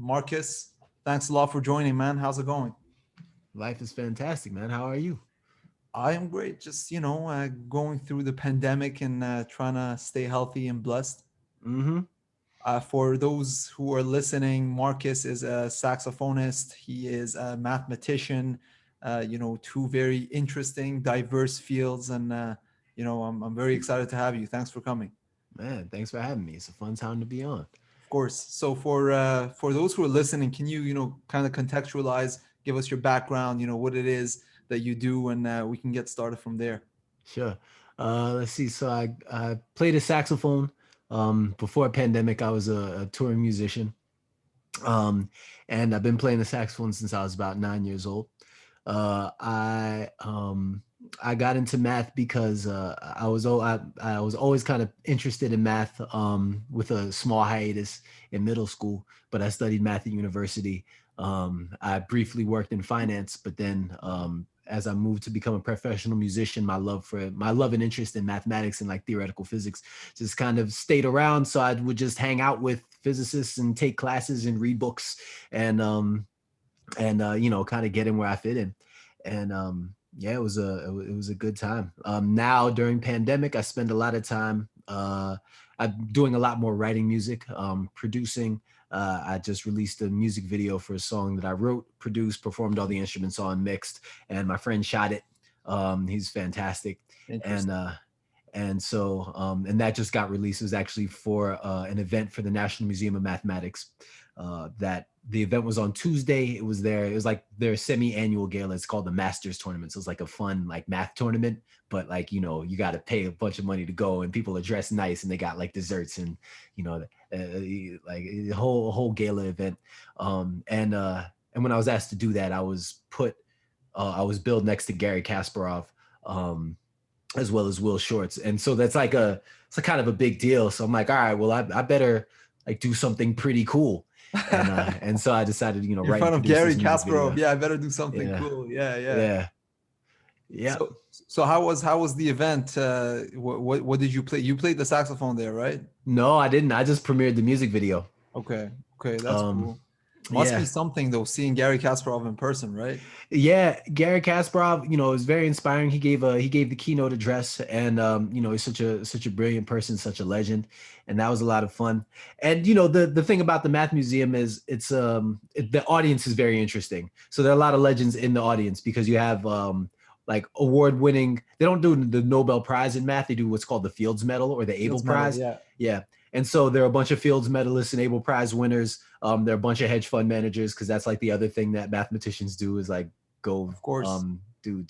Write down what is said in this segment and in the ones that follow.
Marcus, thanks a lot for joining, man. How's it going? Life is fantastic, man. How are you? I am great. Just, going through the pandemic and trying to stay healthy and blessed. Mm-hmm. For those who are listening, Marcus is a saxophonist. He is a mathematician. Two very interesting, diverse fields. And, I'm very excited to have you. Thanks for coming. Man, thanks for having me. It's a fun time to be on. Of course. So for those who are listening, can you kind of contextualize, give us your background, what it is that you do, and we can get started from there. Sure. Let's see. So I played a saxophone. Before pandemic, I was a touring musician. Um, and I've been playing the saxophone since I was about 9 years old. Uh, I um, I got into math because I was always kind of interested in math. With a small hiatus in middle school, but I studied math at university. I briefly worked in finance, but then as I moved to become a professional musician, my love and interest in mathematics and like theoretical physics just kind of stayed around. So I would just hang out with physicists and take classes and read books and kind of get in where I fit in. And yeah, it was a good time. Now during pandemic, I spend a lot of time. I'm doing a lot more writing music, producing. I just released a music video for a song that I wrote, produced, performed all the instruments on, mixed, and my friend shot it. He's fantastic, and Interesting. uh, and that just got released. It was actually for an event for the National Museum of Mathematics. That the event was on Tuesday. It was there. It was like their semi-annual gala. It's called the Masters Tournament. So it's like a fun like math tournament, but like you got to pay a bunch of money to go, and people are dressed nice, and they got like desserts and like a whole gala event. And when I was asked to do that, I was billed next to Gary Kasparov. Um, as well as Will Shorts. And so it's a kind of a big deal. So I'm like, all right, well, I better like do something pretty cool. And so I decided, In write and front of produce Gary this music Kasparov. video. Yeah, I better do something Yeah. cool. Yeah, yeah. Yeah. Yeah. So how was the event? What did you play? You played the saxophone there, right? No, I didn't. I just premiered the music video. Okay. Okay, that's Um, cool. Must be yeah. something though, seeing Gary Kasparov in person, right? Yeah, Gary Kasparov, is very inspiring. He gave the keynote address, and he's such a brilliant person, such a legend, and that was a lot of fun. And the thing about the Math Museum is the audience is very interesting. So there are a lot of legends in the audience because you have like award winning. They don't do the Nobel Prize in math. They do what's called the Fields Medal or the Abel Fields medal, Prize. yeah. Yeah. And so there are a bunch of Fields medalists and Abel Prize winners. There are a bunch of hedge fund managers because that's like the other thing that mathematicians do is like go Of course. do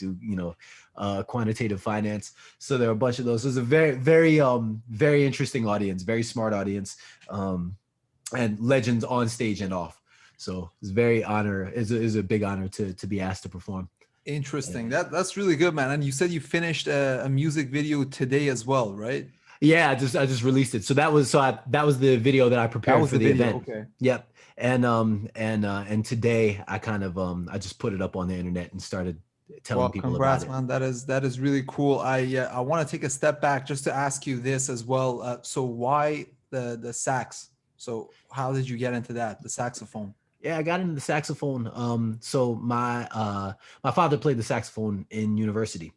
quantitative finance. So there are a bunch of those. So it's a very interesting audience, very smart audience, and legends on stage and off. So it's very honor is a big honor to be asked to perform. Yeah. Interesting. That's really good, man. And you said you finished a music video today as well, right? Yeah, I just released it. So that was the video that I That prepared was for the the video. event. Okay. Yep. And today I kind of I just put it up on the internet and started telling Well, people about congrats, it. man. That is really cool. I want to take a step back just to ask you this as well. So why the sax? So how did you get into that, the saxophone? Yeah, I got into the saxophone. So my father played the saxophone in university,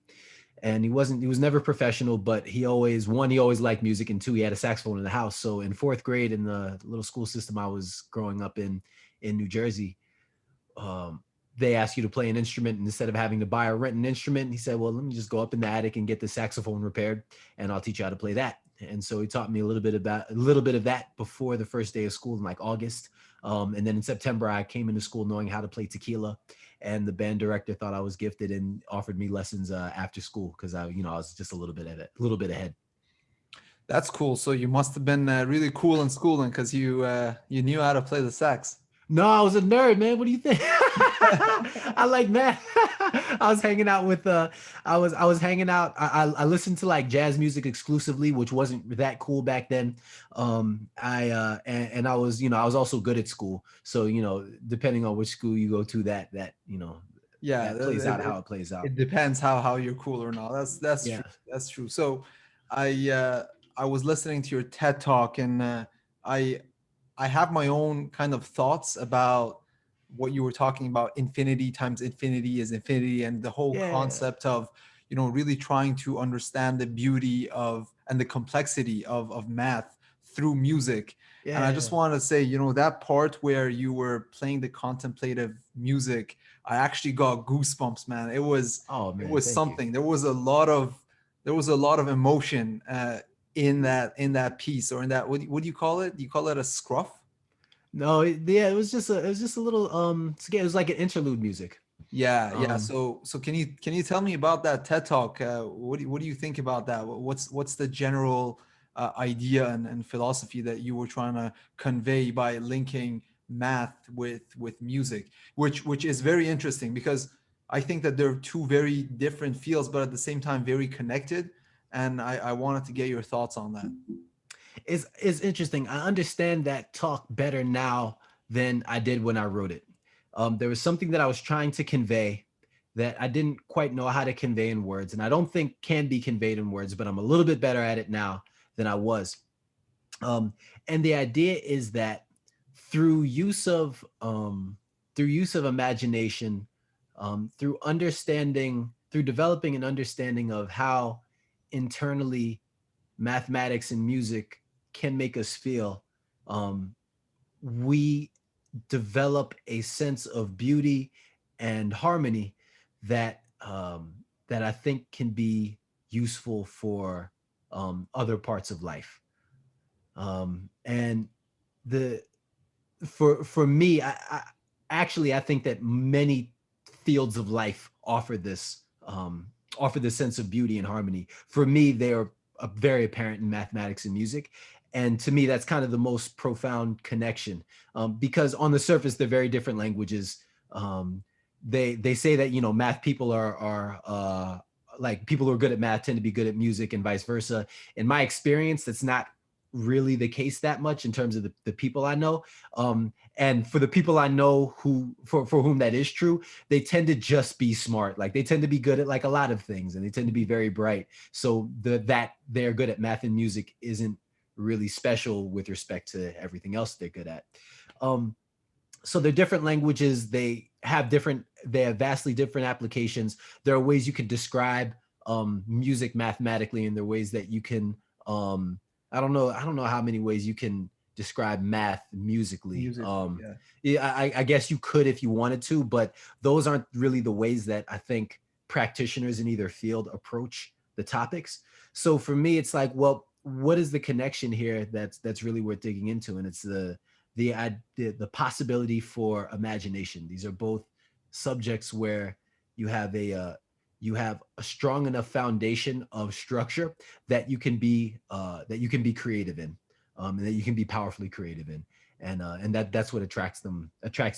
and he was never professional, but he always liked music, and two, he had a saxophone in the house. So in fourth grade in the little school system I was growing up in New Jersey, um, they ask you to play an instrument, and instead of having to buy or rent an instrument, he said, well, let me just go up in the attic and get the saxophone repaired, and I'll teach you how to play that. And so he taught me a little bit of that before the first day of school in like August. And then in September, I came into school knowing how to play tequila, and the band director thought I was gifted and offered me lessons after school because I was just a little bit ahead. That's cool. So you must have been really cool in schooling because you knew how to play the sax. No, I was a nerd, man. What do you think? I like math. I was hanging out with I was hanging out. I listened to like jazz music exclusively, which wasn't that cool back then. I and I was, I was also good at school. So, depending on which school you go to, Yeah, that plays out how it plays out. it depends how you're cool or not. That's true. Yeah. That's true. So I I was listening to your TED talk, and I I have my own kind of thoughts about what you were talking about. Infinity times infinity is infinity, and the whole Yeah, concept of, really trying to understand the beauty of and the complexity of math through music. And I just yeah. want to say, that part where you were playing the contemplative music, I actually got goosebumps, man. It was Oh it man, was thank you. something. There was a lot of emotion in that piece, or in that, what do you call it? Do you call it a scruff? No, yeah, it was just a little it was like an interlude music. Yeah, yeah. Um, So can you tell me about that TED Talk? What do you think about that? What's the general idea and philosophy that you were trying to convey by linking math with music, which is very interesting, because I think that they're two very different fields, but at the same time very connected. And I wanted to get your thoughts on that. it's interesting. I understand that talk better now than I did when I wrote it. There was something that I was trying to convey that I didn't quite know how to convey in words, and I don't think can be conveyed in words, but I'm a little bit better at it now than I was. Um, and the idea is that through use of imagination, through developing an understanding of how internally mathematics and music can make us feel, um, we develop a sense of beauty and harmony that I think can be useful for other parts of life. And the for me, I think that many fields of life offer this sense of beauty and harmony. For me, they are very apparent in mathematics and music, and to me, that's kind of the most profound connection, because on the surface, they're very different languages. They say that math people are like people who are good at math tend to be good at music and vice versa. In my experience, that's not really the case that much in terms of the people I know. And for the people I know for whom that is true, they tend to just be smart. Like they tend to be good at like a lot of things, and they tend to be very bright. So that they're good at math and music isn't really special with respect to everything else they're good at. Um, so they're different languages. They have vastly different applications. There are ways you can describe music mathematically, and there are ways that you can I don't know how many ways you can describe math musically. Musically, yeah. Yeah, I guess you could if you wanted to, but those aren't really the ways that I think practitioners in either field approach the topics. So for me, it's like, well, what is the connection here that's really worth digging into? And it's the possibility for imagination. These are both subjects where you have a strong enough foundation of structure that you can be creative in, and that you can be powerfully creative in, and that's what attracts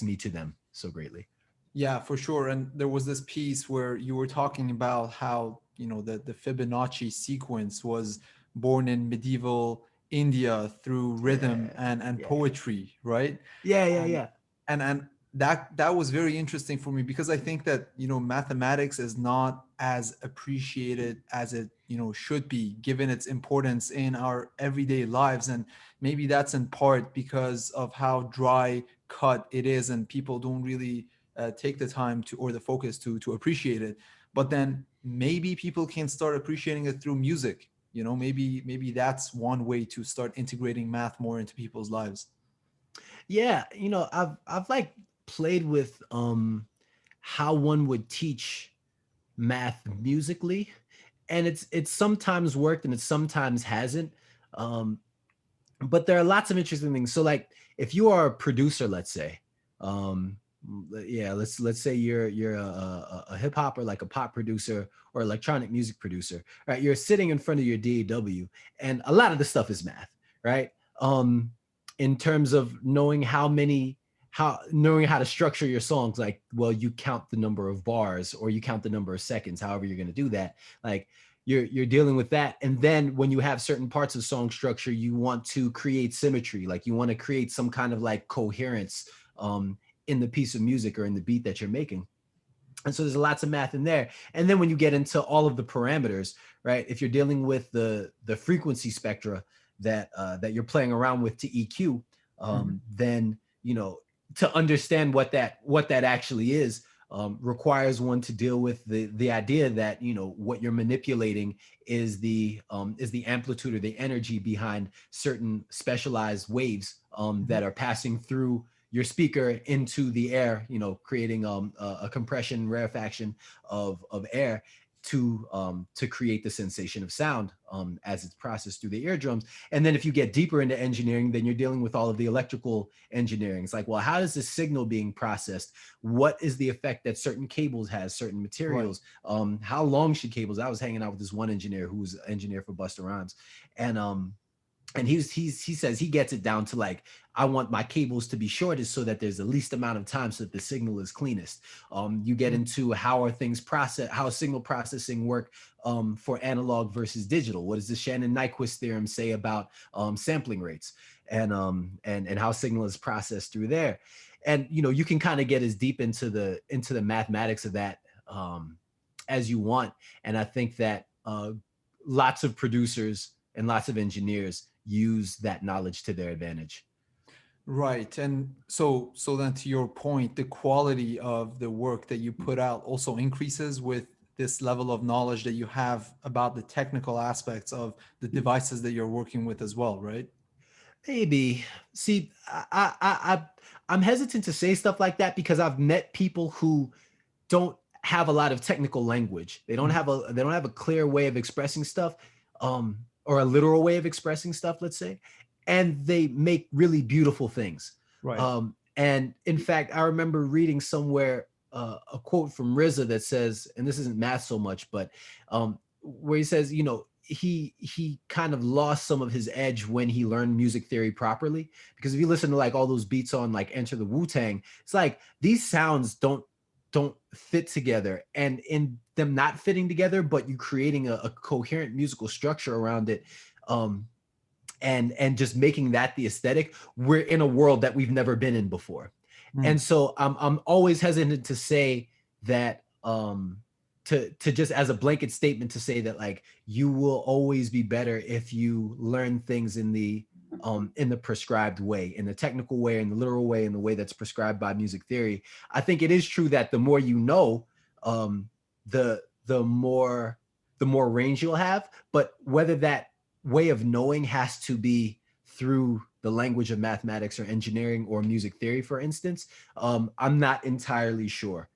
me to them so greatly. Yeah, for sure. And there was this piece where you were talking about how, the Fibonacci sequence was born in medieval India through rhythm Yeah, and yeah, poetry, right? yeah, yeah, And yeah, and that was very interesting for me, because I think that, mathematics is not as appreciated as it, should be, given its importance in our everyday lives. And maybe that's in part because of how dry cut it is, and people don't really take the time to, or the focus to appreciate it. But then maybe people can start appreciating it through music. Maybe that's one way to start integrating math more into people's lives. yeah. I've like played with how one would teach math musically, and it's sometimes worked and it sometimes hasn't. um but there are lots of interesting things. So like if you are a producer, let's say, um yeah, let's say you're a hip hop or like a pop producer or electronic music producer, right? You're sitting in front of your DAW, and a lot of the stuff is math, right? um in terms of knowing how to structure your songs, like, well, you count the number of bars or you count the number of seconds, however you're going to do that. Like you're dealing with that. And then when you have certain parts of song structure, you want to create symmetry, like you want to create some kind of like coherence in the piece of music or in the beat that you're making. And so there's lots of math in there. And then when you get into all of the parameters, right, if you're dealing with the frequency spectra that you're playing around with to EQ, then, to understand what that actually is, requires one to deal with the idea that, what you're manipulating is the amplitude or the energy behind certain specialized waves that are passing through your speaker into the air, creating a compression, rarefaction of air to create the sensation of sound as it's processed through the eardrums. And then if you get deeper into engineering, then you're dealing with all of the electrical engineering. It's like, well, how does this signal being processed? What is the effect that certain cables has, certain materials? How long should cables? I was hanging out with this one engineer who was an engineer for Busta Rhymes, and he says he gets it down to like, I want my cables to be shortest so that there's the least amount of time so that the signal is cleanest. You get into how signal processing work for analog versus digital. What does the Shannon-Nyquist theorem say about sampling rates and how signal is processed through there? And you can kind of get as deep into the mathematics of that as you want. And I think that lots of producers and lots of engineers use that knowledge to their advantage. Right. And so then to your point, the quality of the work that you put out also increases with this level of knowledge that you have about the technical aspects of the devices that you're working with as well, right? Maybe. See, I'm hesitant to say stuff like that because I've met people who don't have a lot of technical language. They don't have a clear way of expressing stuff, or a literal way of expressing stuff, let's say, and they make really beautiful things. Right. And in fact, I remember reading somewhere a quote from RZA that says, and this isn't math so much, but where he says, he kind of lost some of his edge when he learned music theory properly. Because if you listen to like all those beats on like Enter the Wu-Tang, it's like these sounds don't fit together, and in them not fitting together, but you creating a coherent musical structure around it, and just making that the aesthetic. We're in a world that we've never been in before. And so I'm always hesitant to say that to just as a blanket statement to say that like you will always be better if you learn things in the prescribed way, in the technical way, in the literal way, in the way that's prescribed by music theory. I think it is true that the more you know, the more range you'll have. But whether that way of knowing has to be through the language of mathematics or engineering or music theory, for instance, I'm not entirely sure.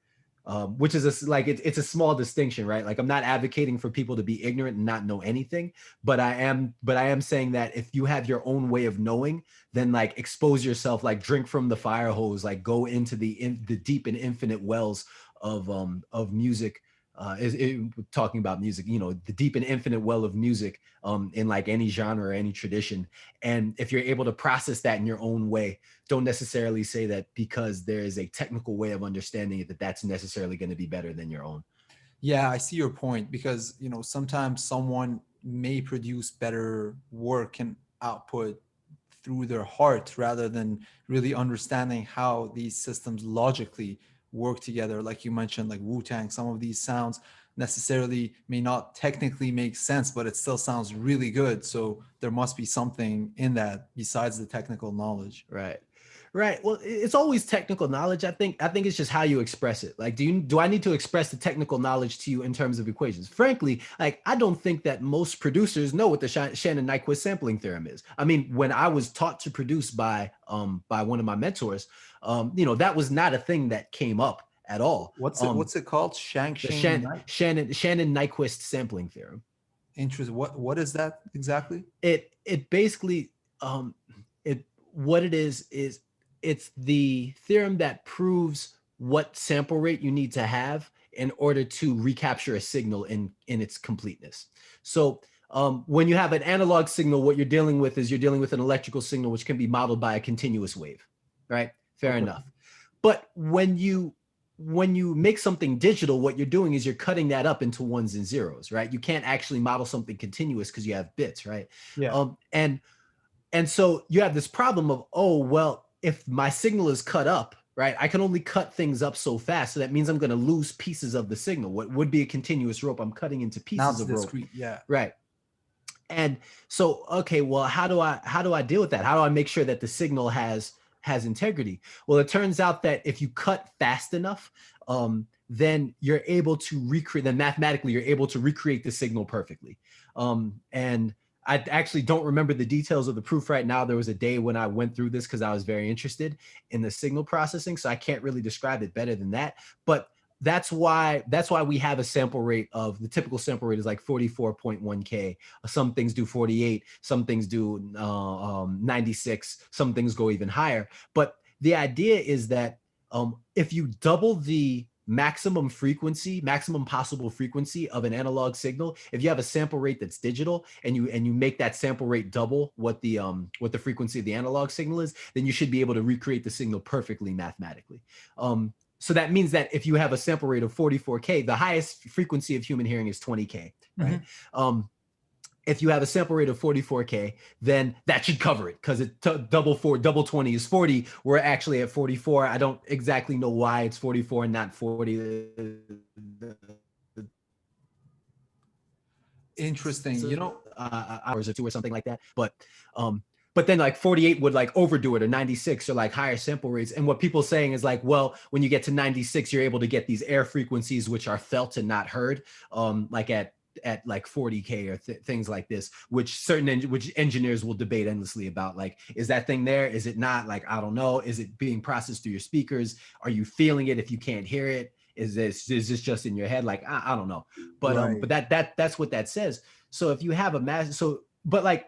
Which is it's a small distinction, right? Like I'm not advocating for people to be ignorant and not know anything, but I am saying that if you have your own way of knowing, then like expose yourself, like drink from the fire hose, like go into the deep and infinite wells of music. Talking about music, the deep and infinite well of music in like any genre or any tradition. And if you're able to process that in your own way, don't necessarily say that because there is a technical way of understanding it, that's necessarily going to be better than your own. Yeah, I see your point because, sometimes someone may produce better work and output through their heart rather than really understanding how these systems logically work together. Like you mentioned, like Wu-Tang, some of these sounds necessarily may not technically make sense, but it still sounds really good. So there must be something in that besides the technical knowledge. Right. Well, it's always technical knowledge. I think it's just how you express it. Like, do I need to express the technical knowledge to you in terms of equations? Frankly, like, I don't think that most producers know what the Shannon-Nyquist sampling theorem is. I mean, when I was taught to produce by one of my mentors, that was not a thing that came up at all. What's it called? Shannon-Nyquist sampling theorem. Interesting. What is that exactly? It basically what it is it's the theorem that proves what sample rate you need to have in order to recapture a signal in its completeness. So when you have an analog signal, what you're dealing with an electrical signal, which can be modeled by a continuous wave, right? Fair enough. But when you make something digital, what you're doing is you're cutting that up into ones and zeros, right? You can't actually model something continuous because you have bits, right? Yeah. And so you have this problem of, oh, well, if my signal is cut up, right, I can only cut things up so fast. So that means I'm going to lose pieces of the signal. What would be a continuous rope, I'm cutting into pieces of rope. Yeah. Right. And so, okay, well, how do I deal with that? How do I make sure that the signal has integrity? Well, it turns out that if you cut fast enough, then you're able to recreate. Then mathematically, you're able to recreate the signal perfectly. And I actually don't remember the details of the proof right now. There was a day when I went through this because I was very interested in the signal processing, so I can't really describe it better than that. But that's why we have a sample rate of the typical sample rate is like 44.1K. Some things do 48, some things do 96, some things go even higher. But the idea is that if you double the maximum possible frequency of an analog signal, if you have a sample rate that's digital and you make that sample rate double what the frequency of the analog signal is, then you should be able to recreate the signal perfectly mathematically. So that means that if you have a sample rate of 44K, the highest frequency of human hearing is 20K, right? Mm-hmm. If you have a sample rate of 44K, then that should cover it because double 20 is 40. We're actually at 44. I don't exactly know why it's 44 and not 40. Interesting. So, hours or two or something like that. But then like 48 would like overdo it, or 96 or like higher sample rates. And what people saying is like, well, when you get to 96, you're able to get these air frequencies, which are felt and not heard, like at like 40K or things like this, which which engineers will debate endlessly about. Like, is that thing there? Is it not? Like, I don't know. Is it being processed through your speakers? Are you feeling it if you can't hear it? Is this just in your head? Like, I don't know. But right. but that's what that says. So if you have a mass, but like,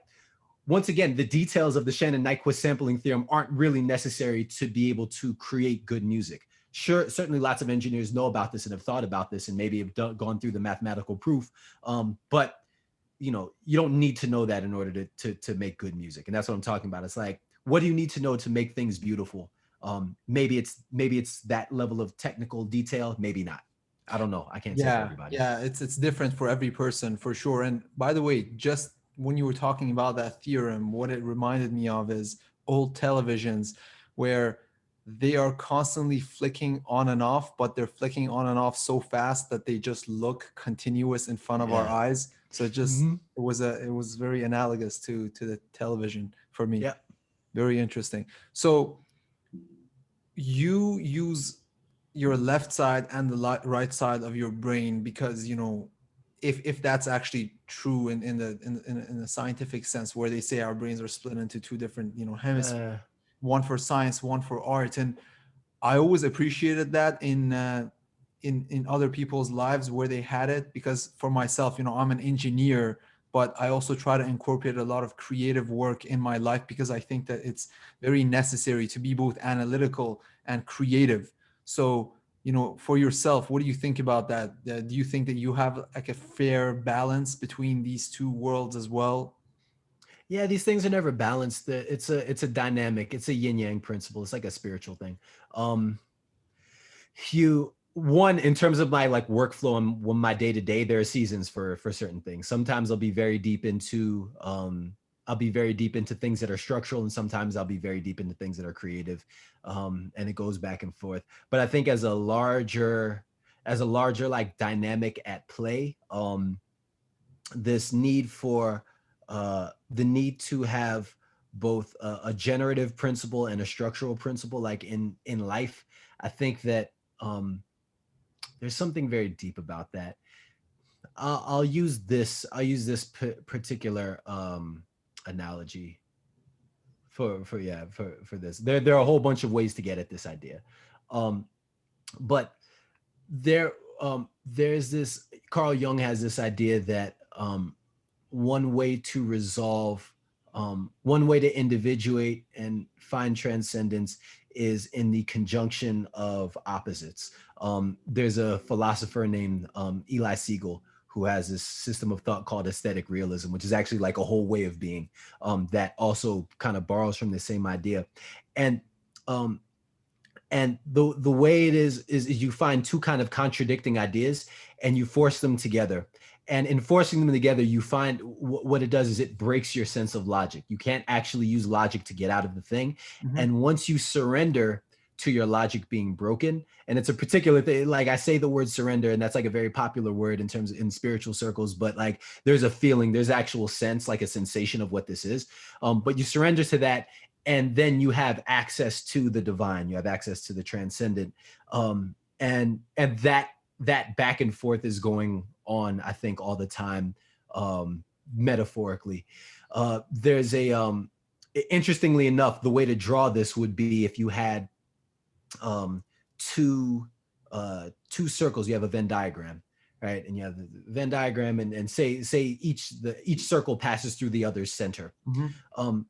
once again, the details of the Shannon-Nyquist sampling theorem aren't really necessary to be able to create good music. Sure, certainly lots of engineers know about this and have thought about this and maybe have gone through the mathematical proof. But you don't need to know that in order to make good music. And that's what I'm talking about. It's like, what do you need to know to make things beautiful? Maybe it's that level of technical detail, maybe not. I don't know. I can't say for everybody. Yeah, it's different for every person for sure. And by the way, just when you were talking about that theorem, what it reminded me of is old televisions where they are constantly flicking on and off, but they're flicking on and off so fast that they just look continuous in front of our eyes. So it just it was very analogous to the television for me. Yeah. Very interesting. So you use your left side and the right side of your brain because if that's actually true in the scientific sense, where they say our brains are split into two different hemispheres, one for science, one for art. And I always appreciated that in other people's lives where they had it, because for myself, I'm an engineer, but I also try to incorporate a lot of creative work in my life because I think that it's very necessary to be both analytical and creative. So, for yourself, what do you think about that? Do you think that you have like a fair balance between these two worlds as well? Yeah, these things are never balanced. It's a dynamic. It's a yin yang principle. It's like a spiritual thing. In terms of my like workflow and my day to day, there are seasons for certain things. Sometimes I'll be very deep into things that are structural, and sometimes I'll be very deep into things that are creative, and it goes back and forth. But I think as a larger like dynamic at play, this need for the need to have both a generative principle and a structural principle, like in life, I think that there's something very deep about that. I'll use this particular analogy for this. There are a whole bunch of ways to get at this idea, but there's this. Carl Jung has this idea that one way to individuate and find transcendence is in the conjunction of opposites. There's a philosopher named Eli Siegel who has this system of thought called aesthetic realism, which is actually like a whole way of being that also kind of borrows from the same idea. And the way it is you find two kind of contradicting ideas and you force them together. And in forcing them together, you find what it does is it breaks your sense of logic. You can't actually use logic to get out of the thing. Mm-hmm. And once you surrender to your logic being broken. And it's a particular thing. Like I say the word surrender, and that's like a very popular word in terms of in spiritual circles, but like there's a feeling, there's actual sense, like a sensation of what this is. But you surrender to that, and then you have access to the divine, you have access to the transcendent. And that back and forth is going on, I think, all the time, metaphorically. There's a interestingly enough, the way to draw this would be if you had two circles. You have a Venn diagram, right? And you have the Venn diagram, and say each circle passes through the other's center. Mm-hmm.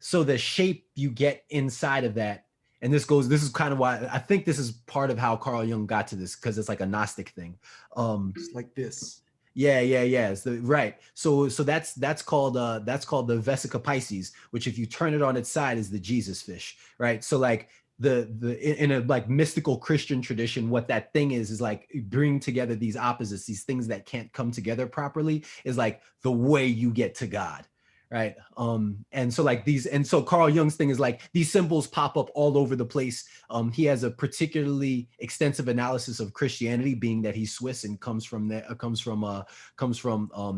So the shape you get inside of that, and this is kind of why I think this is part of how Carl Jung got to this, because it's like a Gnostic thing. Just like this. Yeah. It's right. So that's called the Vesica Pisces, which if you turn it on its side is the Jesus fish, right? So like the in a like mystical Christian tradition, what that thing is like bringing together these opposites, these things that can't come together properly, is like the way you get to God. Right. And so like so Carl Jung's thing is like these symbols pop up all over the place. He has a particularly extensive analysis of Christianity, being that he's Swiss and comes from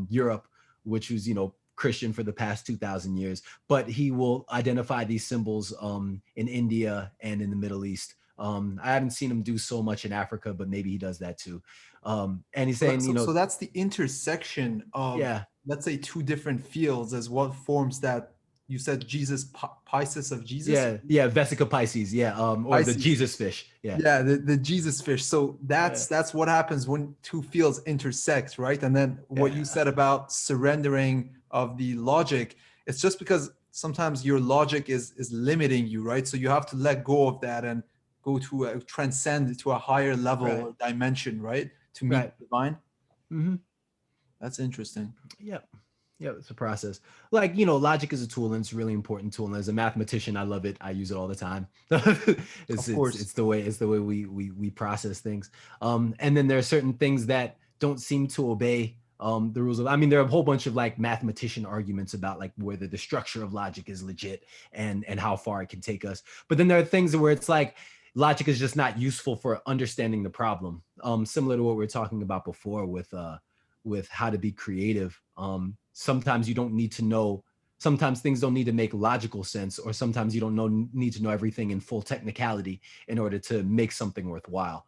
Europe, which was, Christian for the past 2,000 years. But he will identify these symbols in India and in the Middle East. I haven't seen him do so much in Africa, but maybe he does that too. And he's saying, so that's the intersection of, let's say, two different fields as what forms that. You said Jesus, Pisces of Jesus? Yeah, Vesica Pisces, or Pisces. The Jesus fish. Yeah, the Jesus fish. So that's what happens when two fields intersect, right? And then what you said about surrendering of the logic, it's just because sometimes your logic is limiting you, right? So you have to let go of that and go to transcend to a higher level or dimension, right? To meet the divine. Mm-hmm. That's interesting. Yeah, it's a process. Like, logic is a tool, and it's a really important tool. And as a mathematician, I love it. I use it all the time. It's the way we process things. And then there are certain things that don't seem to obey the rules of. I mean, there are a whole bunch of like mathematician arguments about like whether the structure of logic is legit and how far it can take us. But then there are things where it's like logic is just not useful for understanding the problem. Similar to what we were talking about before with how to be creative. Sometimes you don't need to know, sometimes things don't need to make logical sense, or sometimes you don't need to know everything in full technicality in order to make something worthwhile.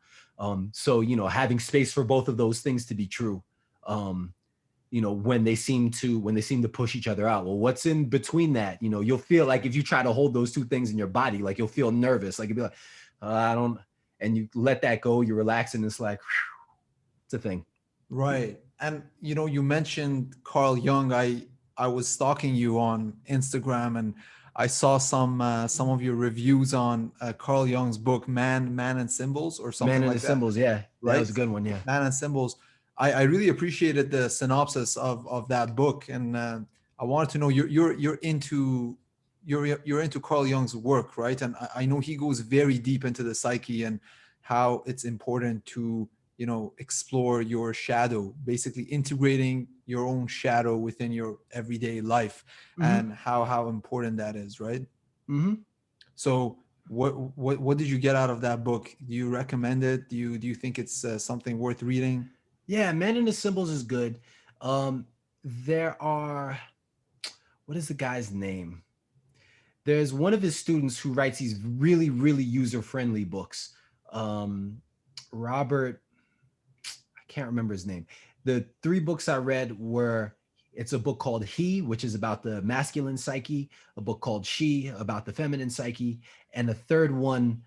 So, having space for both of those things to be true, when they seem to push each other out. Well, what's in between that? You'll feel like if you try to hold those two things in your body, like you'll feel nervous, like you'll be like, and you let that go, you relax, and it's like, whew, it's a thing. Right. And, you mentioned Carl Jung. I was stalking you on Instagram, and I saw some of your reviews on Carl Jung's book, Man and Symbols, or something Man and like the that. Symbols, yeah. Right? That was a good one, yeah. Man and Symbols. I really appreciated the synopsis of that book, and I wanted to know, you're into Carl Jung's work, right? And I know he goes very deep into the psyche and how it's important to explore your shadow, basically integrating your own shadow within your everyday life, and how important that is, right? So what did you get out of that book? Do you recommend it? Do you think it's something worth reading? Yeah, Man and the Symbols is good. There are, what is the guy's name? There's one of his students who writes these really, really user-friendly books. Robert, I can't remember his name. The 3 books I read were, it's a book called He, which is about the masculine psyche, a book called She, about the feminine psyche, and a third one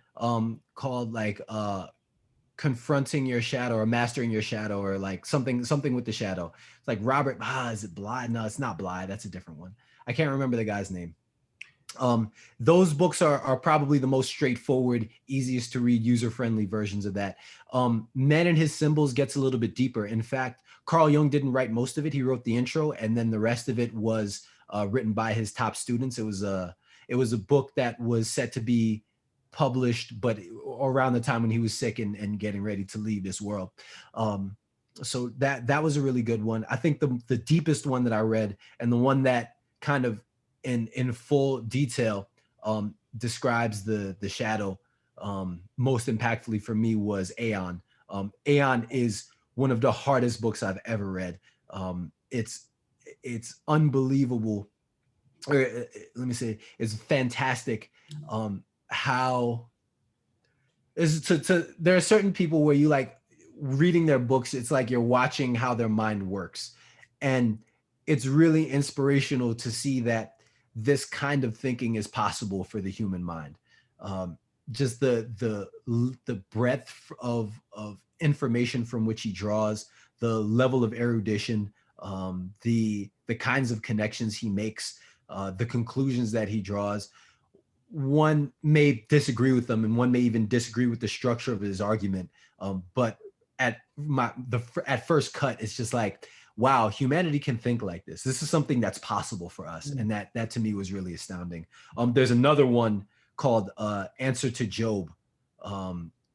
called like Confronting Your Shadow, or Mastering Your Shadow, or like something with the shadow. It's like Robert, is it Bly? No, it's not Bly. That's a different one. I can't remember the guy's name. Those books are probably the most straightforward, easiest to read, user-friendly versions of that. Man and His Symbols gets a little bit deeper. In fact, Carl Jung didn't write most of it. He wrote the intro, and then the rest of it was written by his top students. It was a book that was set to be published, but around the time when he was sick and getting ready to leave this world. So that was a really good one. I think the deepest one that I read, and the one that kind of in full detail describes the shadow, most impactfully for me was Aeon. Aeon is one of the hardest books I've ever read. It's unbelievable. Or let me say, it's fantastic. How is there are certain people where you like reading their books. It's like you're watching how their mind works, and it's really inspirational to see that this kind of thinking is possible for the human mind. Um, just the breadth of information from which he draws, the level of erudition, the kinds of connections he makes, the conclusions that he draws. One may disagree with them, and one may even disagree with the structure of his argument. But at first cut, it's just like, wow, humanity can think like this. This is something that's possible for us, and that to me was really astounding. There's another one called Answer to Job,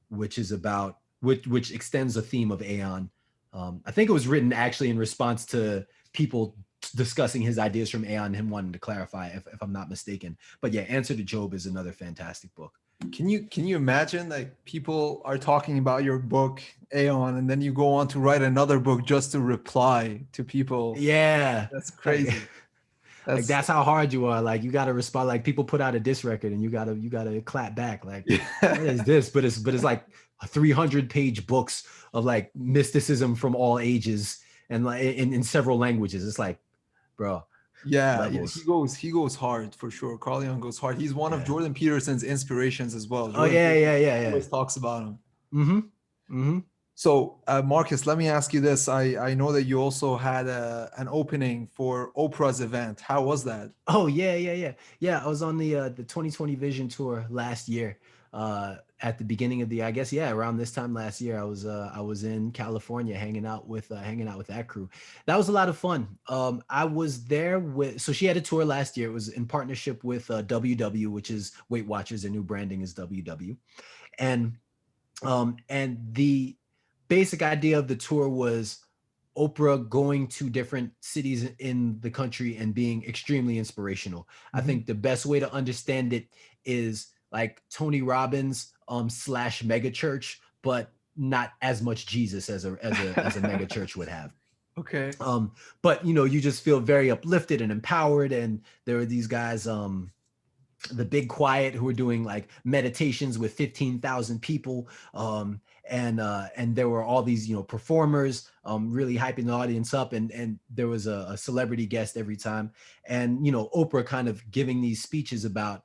which is about which extends the theme of Aeon. I think it was written actually in response to people discussing his ideas from Aeon, him wanting to clarify, if I'm not mistaken. But yeah, Answer to Job is another fantastic book. Can you imagine, like, people are talking about your book Aeon, and then you go on to write another book just to reply to people? Yeah, That's crazy. Like that's how hard you are. Like you got to respond. Like people put out a diss record, and you gotta clap back. Like what is this? But it's like 300-page books of like mysticism from all ages and like in several languages. It's like, bro. Yeah, Levels. he goes hard for sure. Carl Jung goes hard. He's one of Yeah. Jordan Peterson's inspirations as well. Oh Jordan yeah, Peterson yeah, yeah, yeah. always talks about him. Mm-hmm. Mm-hmm. So, Marcus, let me ask you this. I know that you also had an opening for Oprah's event. How was that? Oh yeah, yeah, yeah, yeah. I was on the 2020 Vision tour last year. At the beginning of the, I guess, yeah, around this time last year, I was in California hanging out with that crew. That was a lot of fun. I was there with, so she had a tour last year. It was in partnership with WW, which is Weight Watchers. Their new branding is WW, and the basic idea of the tour was Oprah going to different cities in the country and being extremely inspirational. I think the best way to understand it is like Tony Robbins slash mega church, but not as much Jesus as a mega church would have. Okay. But you know, you just feel very uplifted and empowered. And there are these guys, the Big Quiet, who are doing like meditations with 15,000 people. And there were all these, you know, performers really hyping the audience up. And there was a celebrity guest every time. And, you know, Oprah kind of giving these speeches about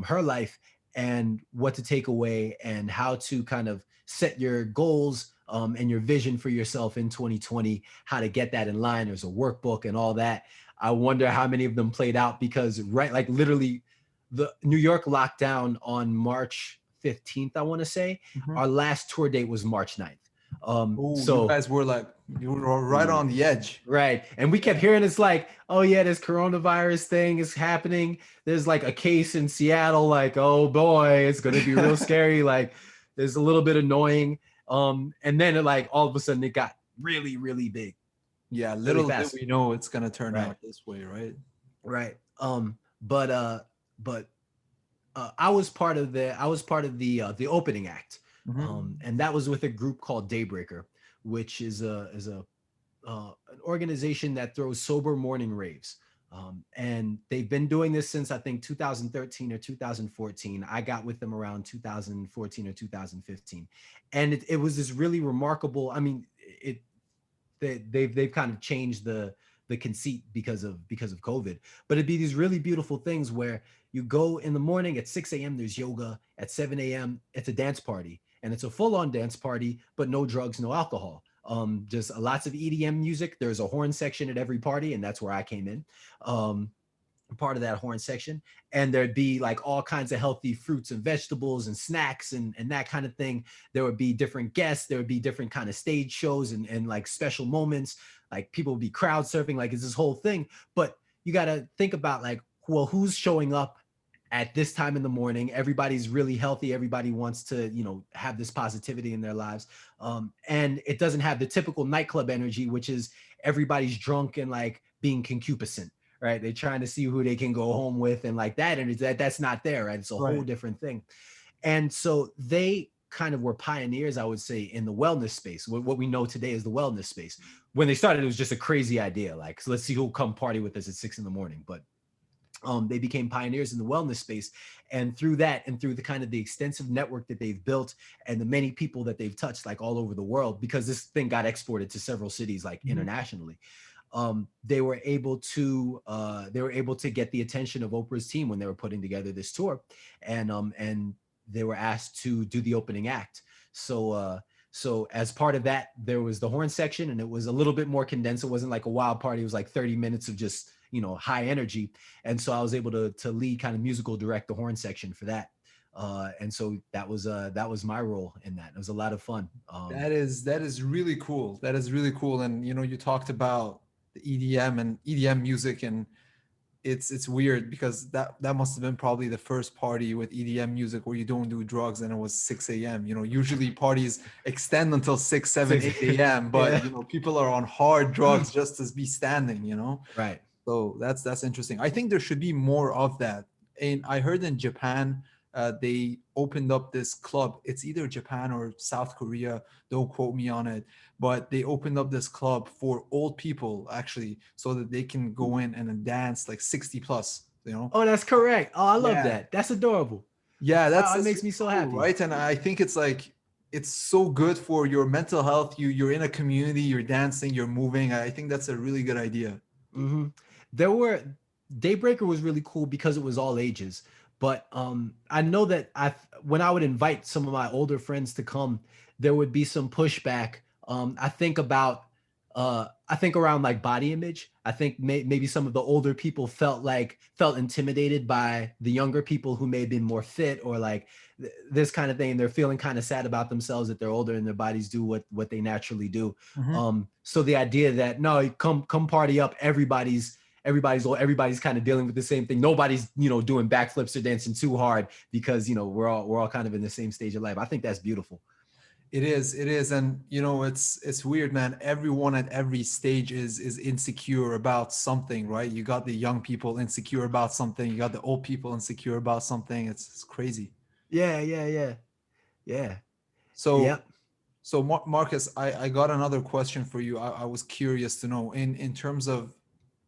her life and what to take away and how to kind of set your goals and your vision for yourself in 2020, how to get that in line. There's a workbook and all that. I wonder how many of them played out, because like literally the New York locked down on March 15th, I want to say. Our last tour date was March 9th. So you guys were like, you were right on the edge. Right. And we kept hearing, it's like, oh yeah, this coronavirus thing is happening. There's like a case in Seattle, like, oh boy, it's going to be real scary. Like there's a little bit annoying. And then it, like all of a sudden it got really, really big. Yeah, really little fast. did we know it's going to turn out this way, right? Right. But I was part of the opening act. And that was with a group called Daybreaker, which is an organization that throws sober morning raves. And they've been doing this since I think 2013 or 2014. I got with them around 2014 or 2015. And it was this really remarkable, I mean, they've kind of changed the conceit because of COVID, but it'd be these really beautiful things where you go in the morning at 6 a.m. there's yoga, at 7 a.m. it's a dance party, and it's a full-on dance party, but no drugs, no alcohol. Just lots of EDM music. There's a horn section at every party, and that's where I came in. Part of that horn section, and there'd be like all kinds of healthy fruits and vegetables and snacks and that kind of thing. There would be different guests, there would be different kind of stage shows and like special moments, like people would be crowd surfing, like it's this whole thing. But you got to think about like, well, who's showing up at this time in the morning? Everybody's really healthy, everybody wants to, you know, have this positivity in their lives, and it doesn't have the typical nightclub energy, which is everybody's drunk and like being concupiscent, right? They're trying to see who they can go home with and like that. And that's not there, right? It's a whole different thing. And so they kind of were pioneers, I would say, in the wellness space, what we know today is the wellness space. When they started, it was just a crazy idea, like, so let's see who'll come party with us at 6 a.m. But they became pioneers in the wellness space, and through that, and through the kind of the extensive network that they've built, and the many people that they've touched, like all over the world, because this thing got exported to several cities, like Mhm. internationally. They were able to get the attention of Oprah's team when they were putting together this tour, and they were asked to do the opening act. So as part of that, there was the horn section, and it was a little bit more condensed. It wasn't like a wild party. It was like 30 minutes of just, high energy. And so I was able to lead, kind of musical direct the horn section for that. And so that was my role in that. It was a lot of fun. That is really cool. That is really cool. And you talked about the EDM and EDM music, and it's weird because that must have been probably the first party with EDM music where you don't do drugs, and it was 6 a.m. Usually parties extend until 6, 7, Six. 8 a.m. But Yeah. people are on hard drugs just to be standing. Right. So that's interesting. I think there should be more of that. And I heard in Japan, they opened up this club. It's either Japan or South Korea. Don't quote me on it. But they opened up this club for old people, actually, so that they can go in and then dance, like 60 plus. Oh, that's correct. Oh, I love Yeah, that. That's adorable. yeah. That's Wow, it that's makes really me so cool, happy. right? And I think it's like it's so good for your mental health. You're in a community. You're dancing. You're moving. I think that's a really good idea. Hmm. There were Daybreaker was really cool because it was all ages. But I know that when I would invite some of my older friends to come, there would be some pushback. I think around like body image. I think maybe some of the older people felt intimidated by the younger people who may have been more fit, or like this kind of thing. And they're feeling kind of sad about themselves that they're older and their bodies do what they naturally do. Mhm. So the idea that no, come party up, everybody's kind of dealing with the same thing. Nobody's doing backflips or dancing too hard because we're all kind of in the same stage of life. I think that's beautiful. It is, and it's weird, man. Everyone at every stage is insecure about something, right? You got the young people insecure about something. You got the old people insecure about something. It's crazy. Yeah, yeah, yeah, yeah, So, yep. Marcus, I got another question for you. I was curious to know in terms of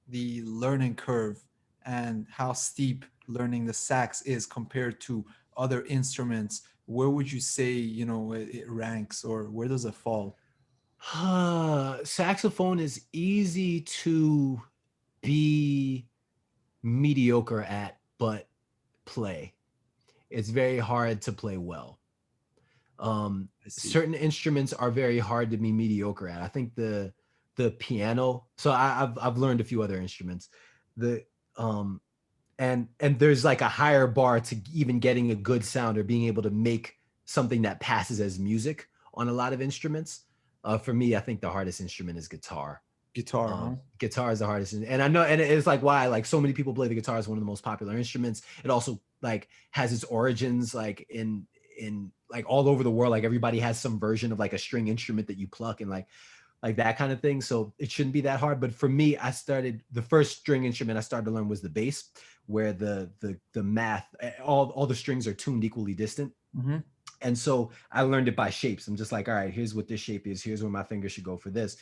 the learning curve and how steep learning the sax is compared to other instruments. Where would you say it ranks, or where does it fall? Saxophone is easy to be mediocre at, but play. It's very hard to play well. I see. Certain instruments are very hard to be mediocre at. I think the piano. So I've learned a few other instruments. The um and there's like a higher bar to even getting a good sound or being able to make something that passes as music on a lot of instruments. For me, I think the hardest instrument is guitar. Guitar, huh? Guitar is the hardest, and I know, and it's like why like so many people play the guitar as one of the most popular instruments. It also like has its origins like in like all over the world. Like everybody has some version of like a string instrument that you pluck, and like that kind of thing. So it shouldn't be that hard. But for me, the first string instrument I started to learn was the bass, where the math, all the strings are tuned equally distant. Hmm. And so I learned it by shapes. I'm just like, all right, here's what this shape is. Here's where my finger should go for this.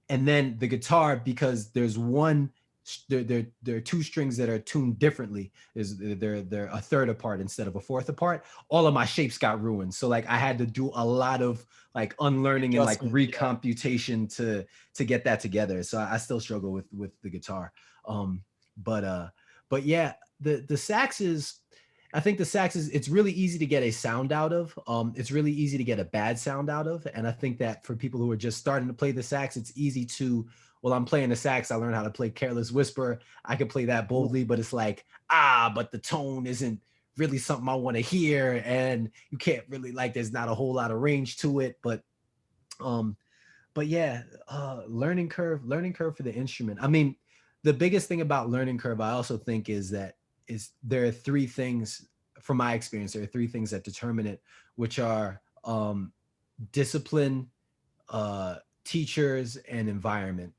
And then the guitar, because there are two strings that are tuned differently. They're a third apart instead of a fourth apart. All of my shapes got ruined. So like I had to do a lot of like unlearning and like Adjustment, yeah. recomputation to get that together. So I still struggle with the guitar. But but yeah, the sax is, I think the sax is, it's really easy to get a sound out of. It's really easy to get a bad sound out of. And I think that for people who are just starting to play the sax, it's easy to, well, I'm playing the sax. I learned how to play Careless Whisper. I can play that Ooh. boldly, but it's like, but the tone isn't really something I want to hear. And you can't really like, there's not a whole lot of range to it. Um, but yeah, learning curve for the instrument. I mean, the biggest thing about learning curve, I also think, is there are three things from my experience. There are three things that determine it, which are discipline, teachers, and environment.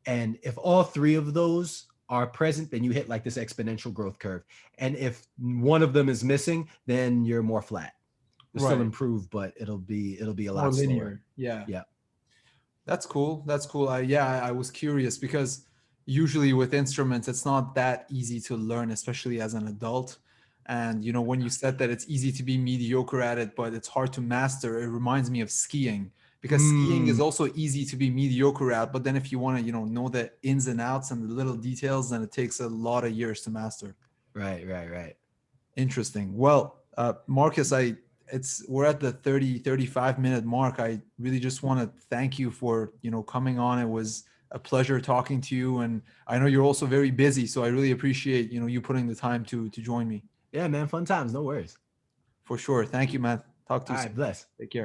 And if all three of those are present, then you hit like this exponential growth curve. And if one of them is missing, then you're more flat. you'll still Right. improve, but it'll be a More lot slower. linear. Yeah. Yeah. That's cool. That's cool. I was curious because usually with instruments, it's not that easy to learn, especially as an adult. And when you said that it's easy to be mediocre at it, but it's hard to master, it reminds me of skiing because skiing is Mm, also easy to be mediocre at. But then if you want to, know the ins and outs and the little details, then it takes a lot of years to master. right, right, right. Interesting. Well, Marcus, we're at the 35 minute mark. I really just want to thank you for, coming on. It was a pleasure talking to you. And I know you're also very busy, so I really appreciate, you putting the time to join me. Yeah, man. Fun times. No worries. For sure. Thank you, man. Talk to All you right. soon. Bless. Take care.